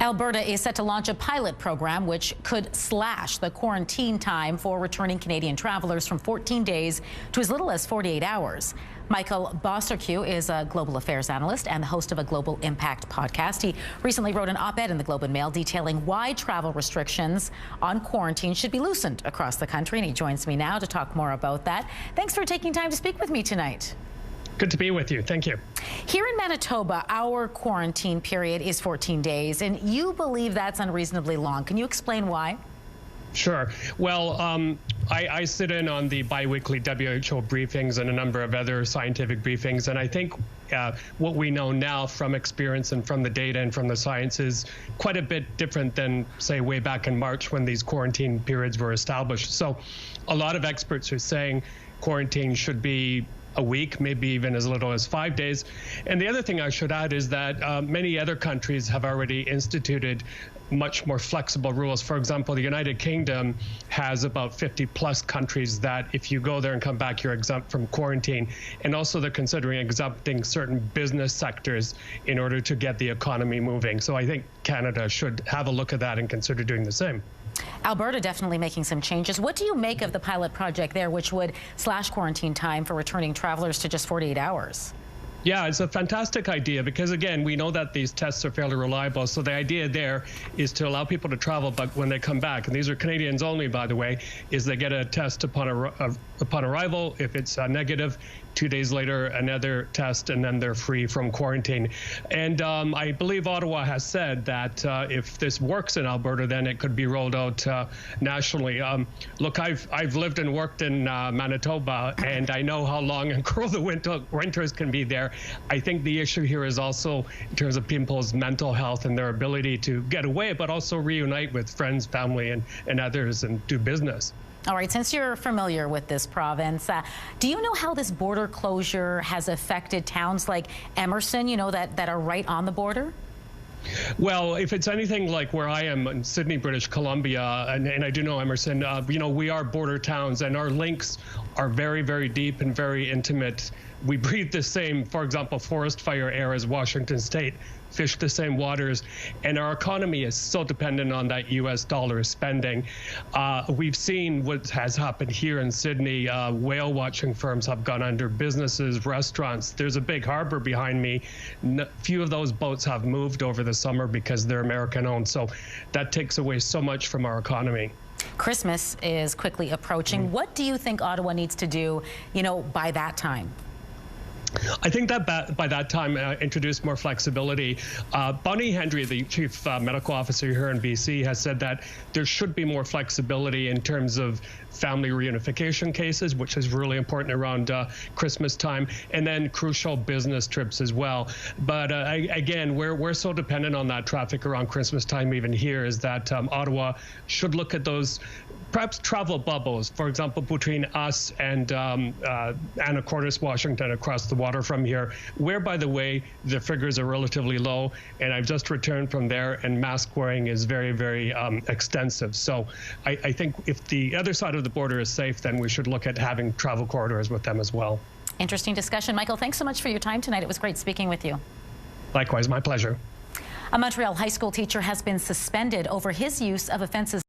Alberta is set to launch a pilot program which could slash the quarantine time for returning Canadian travelers from 14 days to as little as 48 hours. Michael Bociurkiw is a global affairs analyst and the host of a Global Impact podcast. He recently wrote an op-ed in the Globe and Mail detailing why travel restrictions on quarantine should be loosened across the country, and he joins me now to talk more about that. Thanks for taking time to speak with me tonight. Good to be with you. Thank you. Here in Manitoba, our quarantine period is 14 days, and you believe that's unreasonably long. Can you explain why? Sure. Well, I sit in on the biweekly WHO briefings and a number of other scientific briefings, and I think what we know now from experience and from the data and from the science is quite a bit different than, say, way back in March when these quarantine periods were established. So a lot of experts are saying quarantine should be a week, maybe even as little as 5 days. And the other thing I should add is that many other countries have already instituted much more flexible rules. For example, the United Kingdom has about 50 plus countries that if you go there and come back, you're exempt from quarantine. And also they're considering exempting certain business sectors in order to get the economy moving. So I think Canada should have a look at that and consider doing the same. Alberta definitely making some changes. What do you make of the pilot project there, which would slash quarantine time for returning travelers to just 48 hours? Yeah, it's a fantastic idea because, again, we know that these tests are fairly reliable. So the idea there is to allow people to travel, but when they come back, and these are Canadians only, by the way, is they get a test upon arrival. If it's negative, 2 days later, another test, and then they're free from quarantine. And I believe Ottawa has said that if this works in Alberta, then it could be rolled out nationally. Look, I've lived and worked in Manitoba, and I know how long and cruel the winters can be there. I think the issue here is also in terms of people's mental health and their ability to get away, but also reunite with friends, family, and others and do business. All right, since you're familiar with this province, do you know how this border closure has affected towns like Emerson, you know, that are right on the border? Well, if it's anything like where I am in Sydney, British Columbia, and I do know Emerson, you know, we are border towns and our links are very, very deep and very intimate. We breathe the same, for example, forest fire air as Washington State, fish the same waters, and our economy is so dependent on that U.S. dollar spending. We've seen what has happened here in Sydney. Whale watching firms have gone under, businesses, restaurants. There's a big harbor behind me. Few of those boats have moved over the summer because they're American owned. So that takes away so much from our economy. Christmas is quickly approaching. What do you think Ottawa needs to do, you know, by that time? I think that by that time, introduce more flexibility. Bonnie Hendry, the chief medical officer here in BC, has said that there should be more flexibility in terms of family reunification cases, which is really important around Christmas time, and then crucial business trips as well. But again, we're so dependent on that traffic around Christmas time even here, is that Ottawa should look at those perhaps travel bubbles, for example, between us and Anacortes, Washington, across the water from here, where, by the way, the figures are relatively low. And I've just returned from there, and mask wearing is very, very extensive. So I think if the other side of the border is safe, then we should look at having travel corridors with them as well. Interesting discussion. Michael, thanks so much for your time tonight. It was great speaking with you. Likewise, my pleasure. A Montreal high school teacher has been suspended over his use of offensive